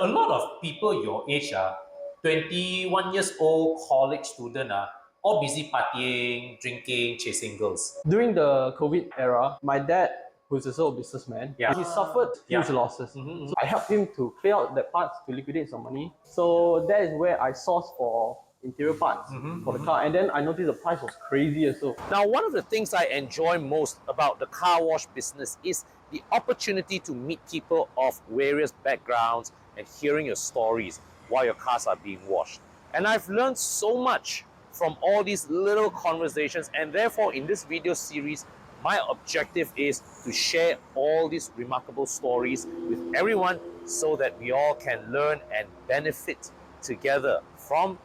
a lot of people your age, 21 years old college student, all busy partying, drinking, chasing girls. During the COVID era, my dad, who's also a businessman, Yeah. he suffered huge losses. So I helped him to clear out that parts to liquidate some money. So that is where I sourced for interior parts for the car. And then I noticed the price was crazy as well. Now, one of the things I enjoy most about the car wash business is the opportunity to meet people of various backgrounds and hearing your stories while your cars are being washed. And I've learned so much from all these little conversations, and therefore in this video series, my objective is to share all these remarkable stories with everyone so that we all can learn and benefit together from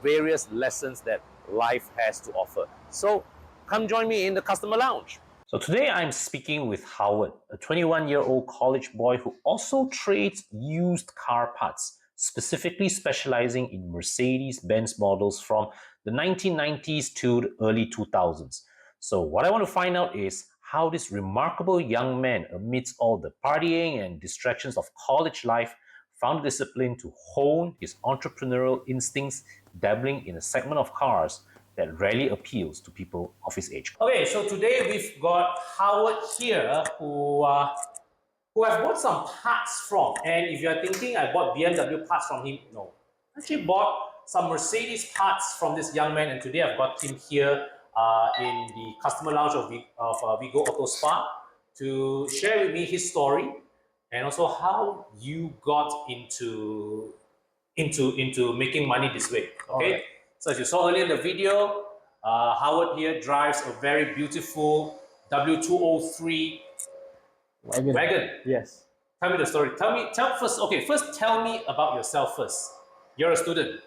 various lessons that life has to offer. So come join me in the customer lounge. So today I'm speaking with Howard, a 21-year-old college boy who also trades used car parts, specifically specializing in Mercedes-Benz models from the 1990s to the early 2000s. So what I want to find out is how this remarkable young man, amidst all the partying and distractions of college life, found the discipline to hone his entrepreneurial instincts, dabbling in a segment of cars that rarely appeals to people of his age. Okay, so today we've got Howard here who I've bought some parts from. And if you're thinking I bought BMW parts from him, no. I actually bought some Mercedes parts from this young man, and today I've got him here in the customer lounge of Vigo Auto Spa to share with me his story and also how you got into making money this way. Okay, right. So as you saw earlier in the video, Howard here drives a very beautiful W203 wagon. Yes. Tell me the story. First tell me about yourself first. You're a student,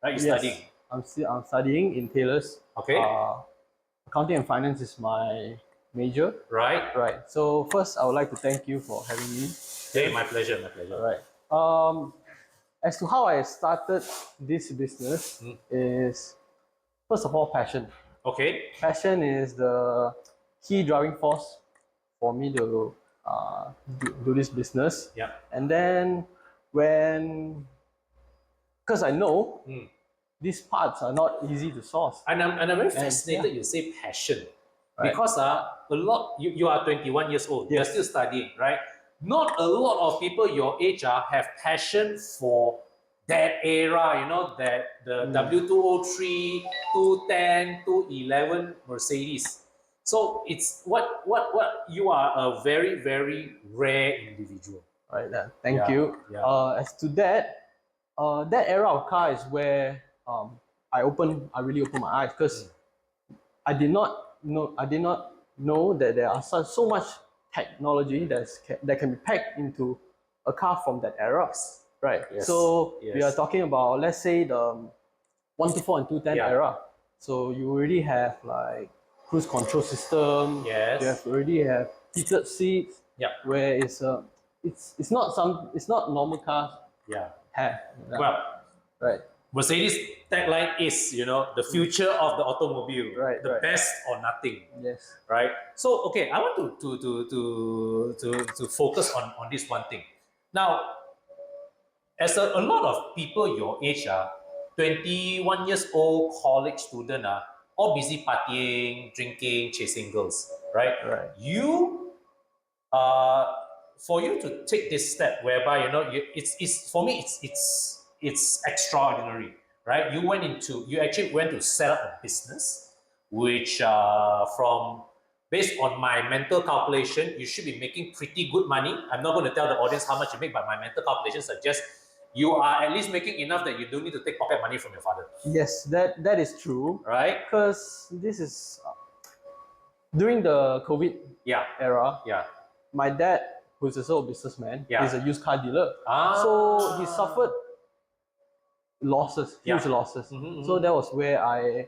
right? You're studying. I'm studying in Taylor's. Okay. Accounting and finance is my major. Right. Right. So first, I would like to thank you for having me. Hey, my pleasure. My pleasure. Right. As to how I started this business is, first of all, passion. Okay. Passion is the key driving force for me to do this business. Yeah. And then because I know these parts are not easy to source. And I'm very fascinated you say passion. Right. Because you are 21 years old, you're still studying, right? Not a lot of people your age have passion for that era, you know, that the W203, 210, 211 Mercedes. So it's what you are a very, very rare individual. Right. Thank you. Yeah. As to that era of car is where I really opened my eyes, because I did not know that there are so much technology that can be packed into a car from that era. Right. Yes. So we are talking about, let's say, the 124 and 210 era. So you already have like cruise control system. Yes. You already have heated seats. Yeah. Where it's not normal cars. Yeah. Have. Well. Right. Mercedes tagline is, you know, the future of the automobile. Right. The best or nothing. Yes. Right. So okay, I want to focus on this one thing. Now, as a lot of people your age, 21 years old college student, all busy partying, drinking, chasing girls, right? Right. You, for you to take this step, whereby it's for me it's extraordinary, right? You actually went to set up a business, which based on my mental calculation, you should be making pretty good money. I'm not going to tell the audience how much you make, but my mental calculation suggests you are at least making enough that you don't need to take pocket money from your father. Yes, that is true. Right? Because this is during the COVID era. Yeah. My dad, who's also a businessman, is a used car dealer. So he suffered huge losses. So that was where I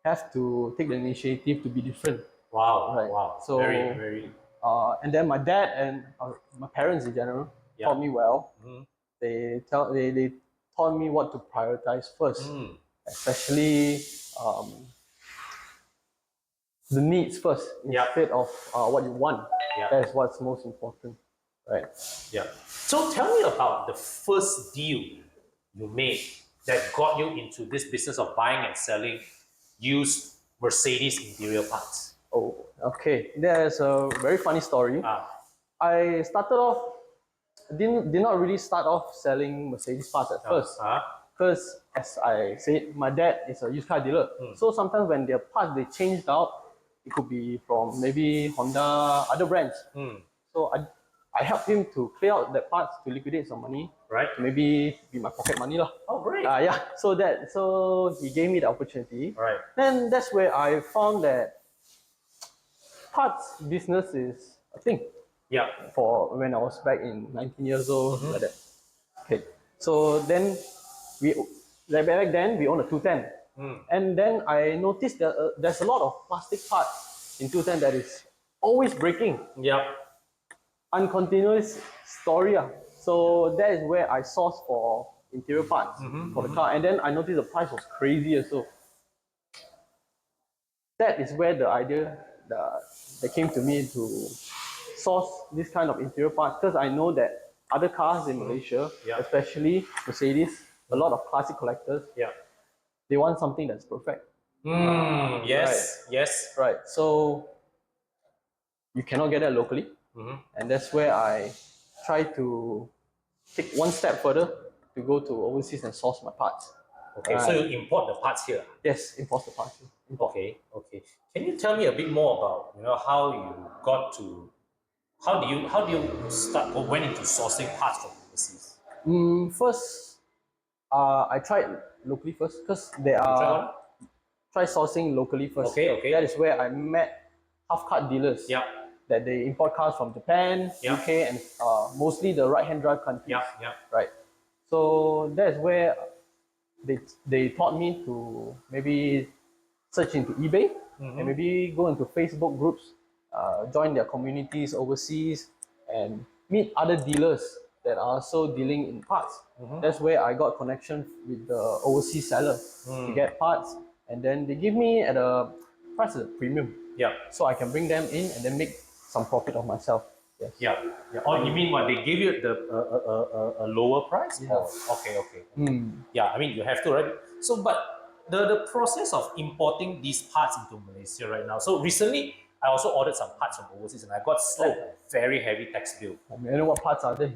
have to take the initiative to be different. Wow. Right. Wow. So very. And then my dad and my parents in general taught me well. They taught me what to prioritize first, especially the needs first instead of what you want. That's what's most important. right? Yeah. So tell me about the first deal you made that got you into this business of buying and selling used Mercedes interior parts. Oh, okay. There's a very funny story. Ah, I started off, did not really start off selling Mercedes parts at first. Because as I said, my dad is a used car dealer. So sometimes when their parts they changed out, it could be from maybe Honda, other brands. So I helped him to clear out that parts to liquidate some money. right. To maybe be my pocket money lah. Oh, great. Yeah. So he gave me the opportunity. Right. Then that's where I found that parts business is a thing. Yeah. For when I was back in 19 years old, like that. Okay. So then back then we owned a 210. And then I noticed that there's a lot of plastic parts in 210 that is always breaking. Yeah. Uncontinuous story. So that is where I sourced for interior parts for the car. And then I noticed the price was crazy also. That is where the idea that came to me to source this kind of interior parts, because I know that other cars in Malaysia, especially Mercedes, a lot of classic collectors, they want something that's perfect. Yes. Yes. Right. So you cannot get that locally. And that's where I try to take one step further to go to overseas and source my parts. Okay. So you import the parts here. Yes, import the parts. Okay. Okay. Can you tell me a bit more about how you got to how do you start or went into sourcing parts from overseas? First, I tried locally first because there are try sourcing locally first. Okay. Okay. That is where I met half cut dealers. Yeah. That they import cars from Japan, UK, and mostly the right-hand drive countries. Yeah. Yeah. Right. So that's where they taught me to maybe search into eBay and maybe go into Facebook groups, join their communities overseas, and meet other dealers that are also dealing in parts. That's where I got connection with the overseas seller to get parts, and then they give me at a price at a premium. Yeah. So I can bring them in and then make some profit of myself. Yes. Yeah. Yeah. Oh, you mean what? They give you a lower price? Yeah. Oh, okay. Yeah, I mean you have to, right? So, but the process of importing these parts into Malaysia right now. So recently, I also ordered some parts from overseas, and I got slapped a very heavy tax bill. I know what parts are they?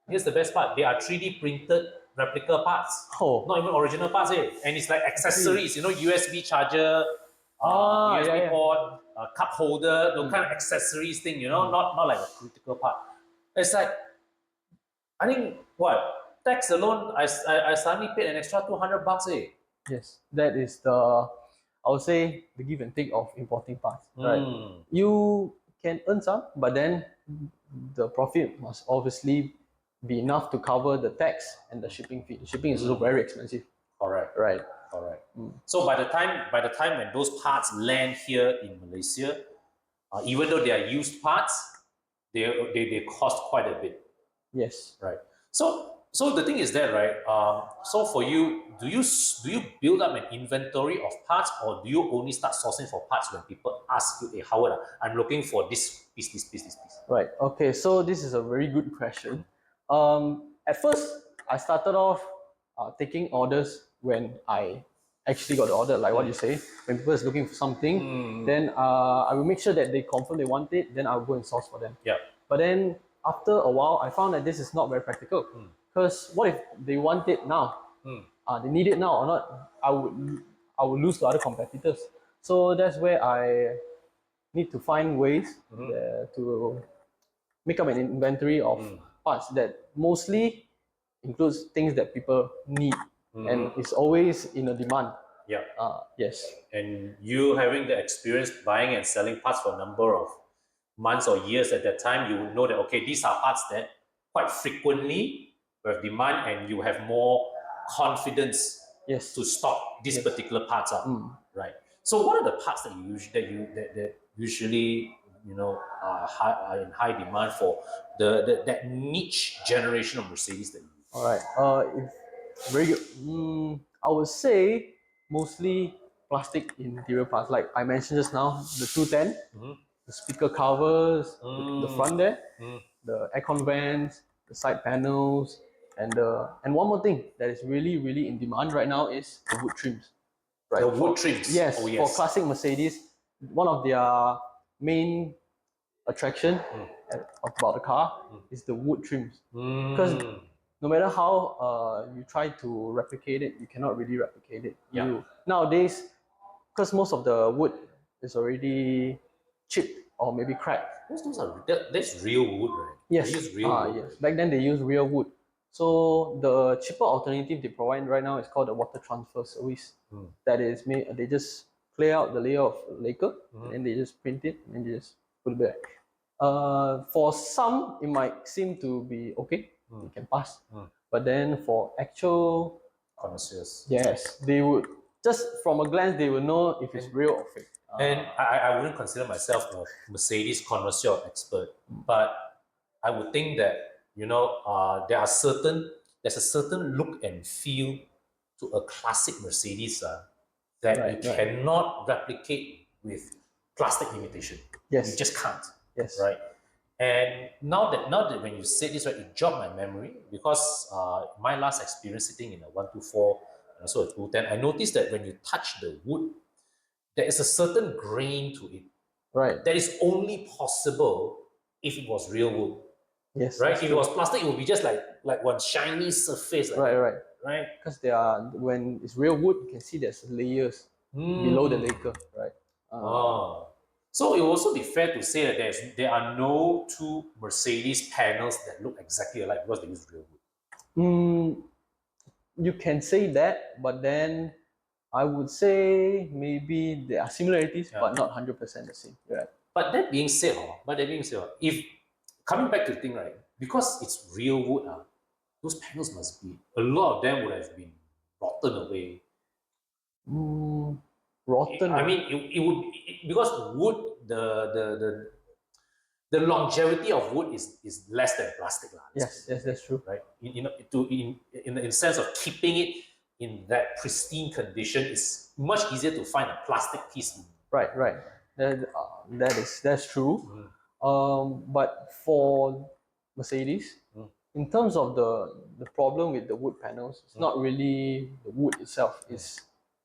Here's the best part: they are 3D printed replica parts. Oh. Not even original parts, and it's like accessories. USB charger, USB yeah. port, cup holder, those kind of accessories thing. Not like a critical part. It's like, I think what tax alone, I suddenly paid an extra $200. Yes, that is I would say the give and take of importing parts. Right. You can earn some, but then the profit must obviously be enough to cover the tax and the shipping fee. The shipping is also very expensive. Correct. Right. Correct. So by the time when those parts land here in Malaysia, even though they are used parts, they cost quite a bit. Yes. Right. So the thing is that, right? So for you, do you build up an inventory of parts, or do you only start sourcing for parts when people ask you, "Hey, Howard, I'm looking for this piece." Right. Okay. So this is a very good question. At first, I started off taking orders when I actually got the order, like what you say. When people is looking for something, then I will make sure that they confirm they want it. Then I'll go and source for them. Yeah. But then after a while, I found that this is not very practical. Because what if they want it now? They need it now or not? I would lose to other competitors. So that's where I need to find ways to make up an inventory of parts that mostly includes things that people need and is always in a demand. Yeah. Yes. And you having the experience buying and selling parts for a number of months or years at that time, you would know that, okay, these are parts that quite frequently have demand, and you have more confidence to stock these particular parts up. Right. So what are the parts that usually are in high demand for that niche generation of Mercedes that you use? All right. Very good. I would say mostly plastic interior parts, like I mentioned just now, the 210, the speaker covers, the front there. the aircon vents, the side panels, and one more thing that is really in demand right now is the wood trims. Right. The wood trims. Yes, Oh, for yes. classic Mercedes, one of their main attraction about the car is the wood trims. Because no matter how you try to replicate it, you cannot really replicate it. Yeah. Nowadays, because most of the wood is already chipped or maybe cracked. That's real wood, right? Yes. They use real wood. Yes. Back then they use real wood. So the cheaper alternative they provide right now is called the water transfer service. That is made. They just clear out the layer of lacquer and then they just print it and they just put it back. For some, it might seem to be okay. It can pass. But then for actual Connoisseurs. yes, they would just from a glance they will know if it's real or fake. And I wouldn't consider myself a Mercedes connoisseur expert, but I would think that there's a certain look and feel to a classic Mercedes that you cannot replicate with plastic imitation. Yes. You just can't. Yes. Right. And now that when you said this, right, it jogged my memory because my last experience sitting in a 124 and also a 210, I noticed that when you touch the wood, there is a certain grain to it. Right. That is only possible if it was real wood. Yes. Right? If it was plastic, it would be just like one shiny surface. Like right. Right? Because when it's real wood, you can see there's layers below the lacquer. Right. So it will also be fair to say that there are no two Mercedes panels that look exactly alike because they use real wood. You can say that, but then I would say maybe there are similarities, but not 100% the same. Right. But that being said, if coming back to the thing, right, because it's real wood, those panels must be, a lot of them would have been rotten away. Rotten? I mean, it would, because wood, the longevity of wood is less than plastic. Yes, that's true. Right? In the sense of keeping it in that pristine condition, it's much easier to find a plastic piece. Right. That's true. But for Mercedes, in terms of the problem with the wood panels, it's not really the wood itself, it's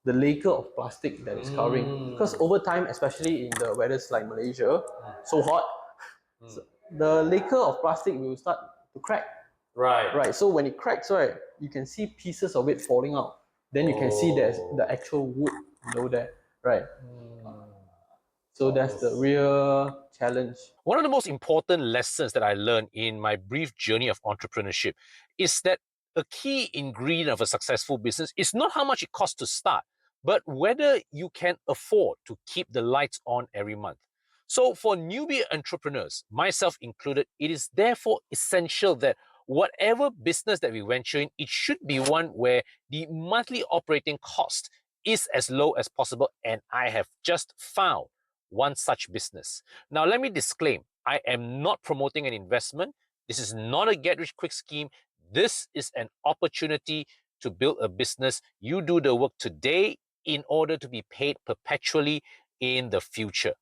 the lacquer of plastic that is covering. Because over time, especially in the weathers like Malaysia, so hot, the lacquer of plastic will start to crack. Right. So when it cracks, right, you can see pieces of it falling out. Then you can see there's the actual wood below there. Right. So that's the real challenge. One of the most important lessons that I learned in my brief journey of entrepreneurship is that a key ingredient of a successful business is not how much it costs to start, but whether you can afford to keep the lights on every month. So for newbie entrepreneurs, myself included, it is therefore essential that whatever business that we venture in, it should be one where the monthly operating cost is as low as possible. And I have just found one such business. Now, let me disclaim, I am not promoting an investment. This is not a get-rich-quick scheme. This is an opportunity to build a business. You do the work today in order to be paid perpetually in the future.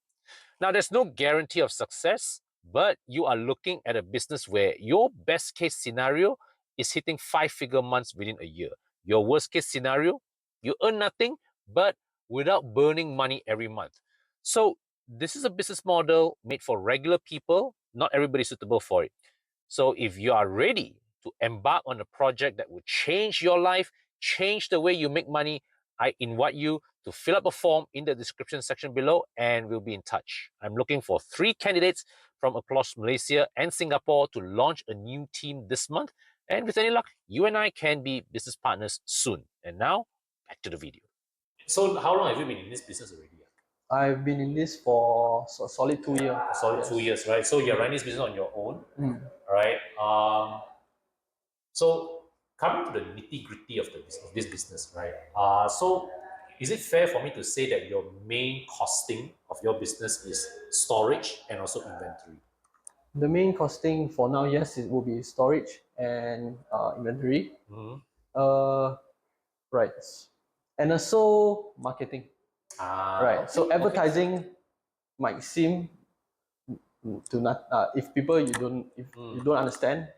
Now, there's no guarantee of success, but you are looking at a business where your best case scenario is hitting 5-figure months within a year. Your worst case scenario, you earn nothing, but without burning money every month. So this is a business model made for regular people. Not everybody is suitable for it. So if you are ready to embark on a project that will change your life, change the way you make money, I invite you to fill up a form in the description section below and we'll be in touch. I'm looking for 3 candidates from across Malaysia and Singapore to launch a new team this month. And with any luck, you and I can be business partners soon. And now, back to the video. So how long have you been in this business already? I've been in this for a solid 2 years. A solid 2 years, right? So you're running this business on your own, right? So coming to the nitty-gritty of this business, right? So is it fair for me to say that your main costing of your business is storage and also inventory? The main costing for now, yes, it will be storage and inventory. Right. And also marketing. Right. So advertising might seem to not if people you don't understand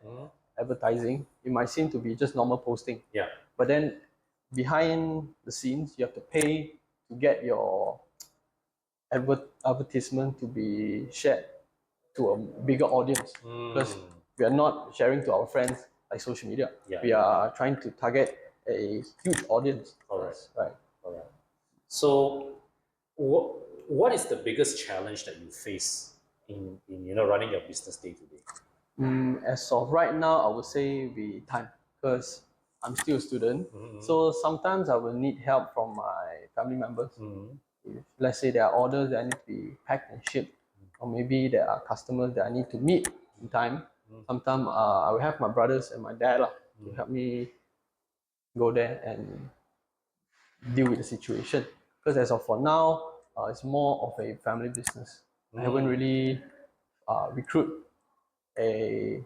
advertising, it might seem to be just normal posting. Yeah. But then behind the scenes, you have to pay to get your advertisement to be shared to a bigger audience, because we are not sharing to our friends like social media. Yeah. We are trying to target a huge audience. Correct. Right. Correct. So, what is the biggest challenge that you face in running your business day to day? As of right now, I would say be time, because I'm still a student. So sometimes I will need help from my family members. If, let's say, there are orders that I need to be packed and shipped, or maybe there are customers that I need to meet in time. Sometimes I will have my brothers and my dad to help me go there and deal with the situation. Because as of for now, it's more of a family business. I haven't really recruit a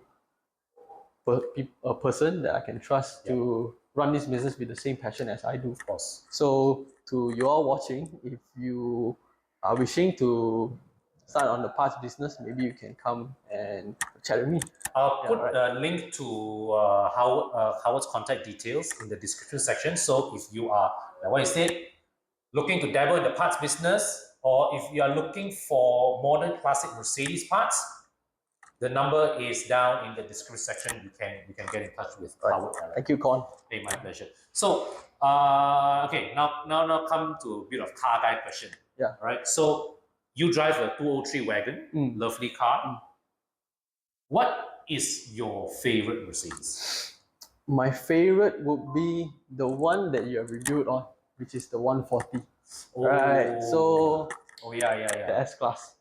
a person that I can trust to run this business with the same passion as I do. Of course. So to you all watching, if you are wishing to start on the parts business, maybe you can come and chat with me. I'll put a link to Howard's contact details in the description section. So if you are, like what you said, looking to dabble in the parts business, or if you are looking for modern classic Mercedes parts, the number is down in the description section. You can get in touch with Howard. Thank you, Con. Hey, my pleasure. So, okay, now come to a bit of car guy question. Yeah. Right. So you drive a 203 wagon, lovely car. What is your favorite Mercedes? My favorite would be the one that you have reviewed on, which is the 140. Oh. Right. So. Oh yeah. The S Class.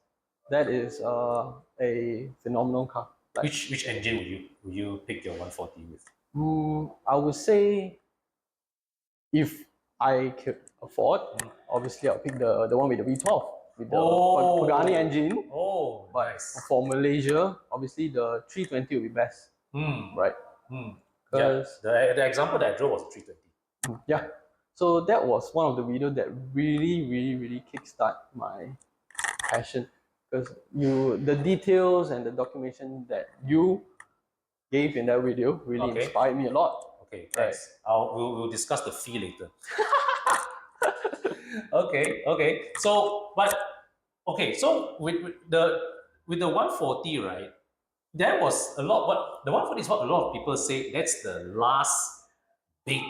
That is a phenomenal car. Like, which engine would you pick your 140 with? I would say, if I could afford, obviously I'll pick the one with the V12 with the Pagani engine. Oh, but nice. For Malaysia, obviously the 320 will be best. Right. Yeah, the example that I drove was a 320. Yeah. So that was one of the videos that really kickstart my passion, because the details and the documentation that you gave in that video really inspired me a lot. Okay, thanks. Right. We'll discuss the fee later. Okay. So with the 140, right? There was a lot. What the 140 is what a lot of people say. That's the last big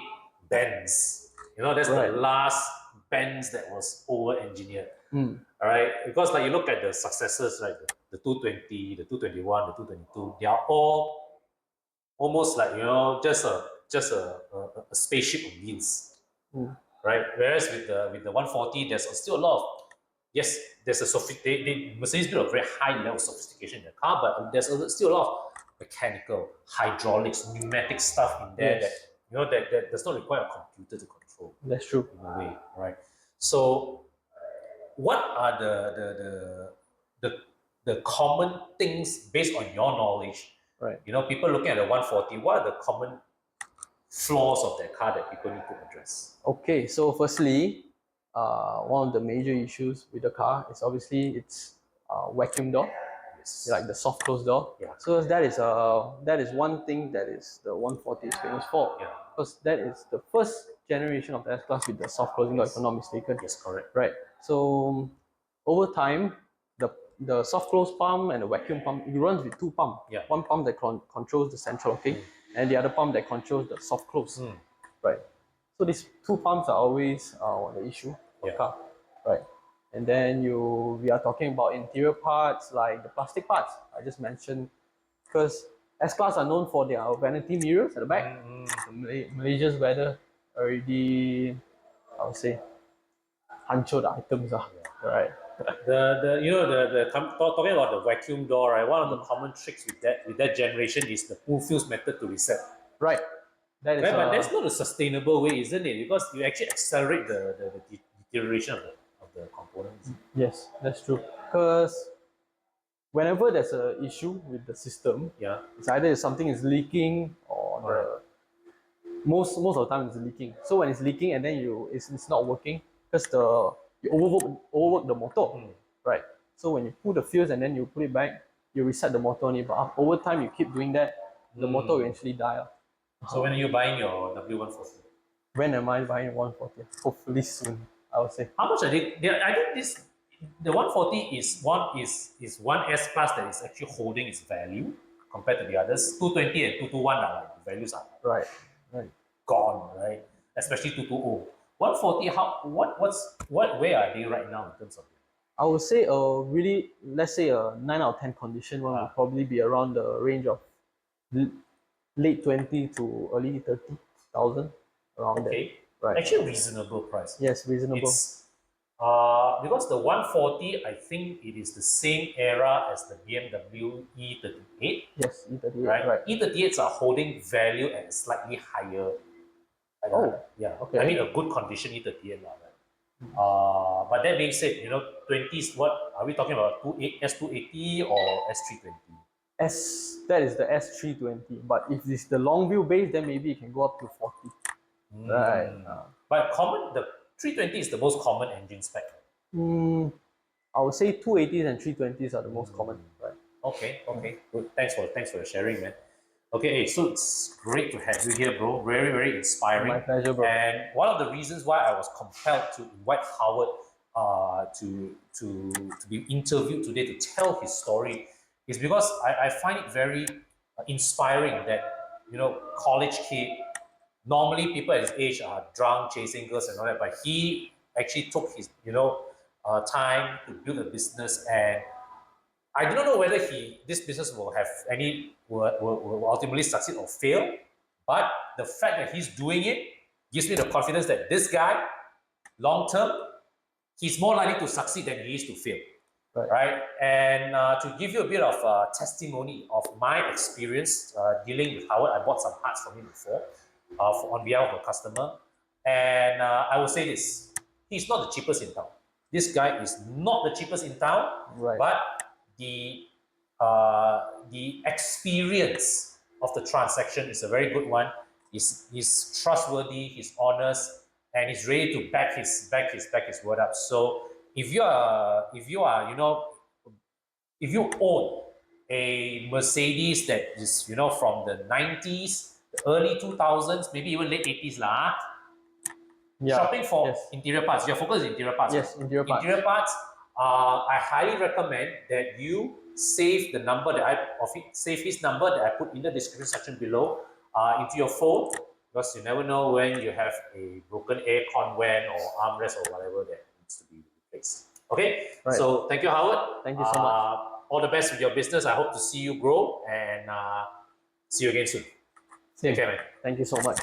Benz. That's the last Benz that was over-engineered. All right, because like you look at the successors, right? The 220, the 221, the 222, they are all almost like just a spaceship on wheels, right? Whereas with the 140, there's still a lot of there's a Mercedes built a very high level of sophistication in the car, but there's still a lot of mechanical, hydraulics, pneumatic stuff in there that does not require a computer to control. That's true. In a way, right? So, what are the common things based on your knowledge? Right. People looking at the 140, what are the common flaws of that car that people need to address? Okay, so firstly, one of the major issues with the car is obviously its vacuum door, like the soft close door. Yeah. So that is one thing that is the 140 is famous for. Yeah. Because that is the first generation of the S Class with the soft closing door, if I'm not mistaken. Yes, correct. Right. So over time, the soft close pump and the vacuum pump, it runs with two pumps. Yeah. One pump that controls the central locking, and the other pump that controls the soft close. Right. So these two pumps are always the issue for the car. Right. And then we are talking about interior parts like the plastic parts I just mentioned, because S-Class are known for their vanity mirrors at the back. Malaysia's weather already, I would say, hancho the items are. Right. Talking about the vacuum door, right? One of the common tricks with that generation is the pull-fuse method to reset. Right. That is. But that's not a sustainable way, isn't it? Because you actually accelerate the deterioration of the components. Yes, that's true. Because whenever there's an issue with the system, it's either something is leaking or most of the time it's leaking. So when it's leaking and then it's not working because you overwork the motor, right? So when you pull the fuse and then you put it back, you reset the motor on it. But over time, you keep doing that, the motor will eventually die. So when are you buying your W140? When am I buying 140? Hopefully soon, I would say. How much are they? I think the 140 is one S class that is actually holding its value compared to the others. 220 and 221 are like the values are Right. gone, right? Especially 220. 140, where are they right now in terms of? I would say really, let's say a 9 out of 10 condition one would probably be around the range of late 20 to early 30,000, around there. Right. Actually reasonable price. Yes, reasonable. It's, because the 140, I think it is the same era as the BMW E38. Yes, E38. Right. E38s are holding value at a slightly higher. Yeah. Okay. I mean, a good condition E38, right? But that being said, 20s. What are we talking about? S280 or S320? That is the S320. But if it's the long wheelbase, then maybe it can go up to 40. Right. But the 320 is the most common engine spec. I would say 280s and 320s are the most common. Right. Okay. Good. Thanks for your sharing, man. Okay, so it's great to have you here, bro. Very, very inspiring. My pleasure, bro. And one of the reasons why I was compelled to invite Howard to be interviewed today to tell his story is because I find it very inspiring that, college kid, normally people at his age are drunk, chasing girls and all that, but he actually took his, time to build a business. And I do not know whether this business will ultimately succeed or fail, but the fact that he's doing it gives me the confidence that this guy, long term, he's more likely to succeed than he is to fail. Right? And to give you a bit of testimony of my experience dealing with Howard, I bought some parts from him before on behalf of a customer. And I will say this, he's not the cheapest in town. This guy is not the cheapest in town, but the experience of the transaction is a very good one. He's trustworthy, he's honest, and he's ready to back his word up. So if you own a Mercedes that is from the 90s, the early 2000s, maybe even late 80s lah. Shopping for interior parts. Your focus is interior parts. Yes, right? interior parts. Interior parts. I highly recommend that you save the number save his number that I put in the description section below into your phone, because you never know when you have a broken aircon vent or armrest or whatever that needs to be replaced. Okay, so thank you, Howard. Thank you so much. All the best with your business. I hope to see you grow, and see you again soon. Same. Take care, man. Thank you so much.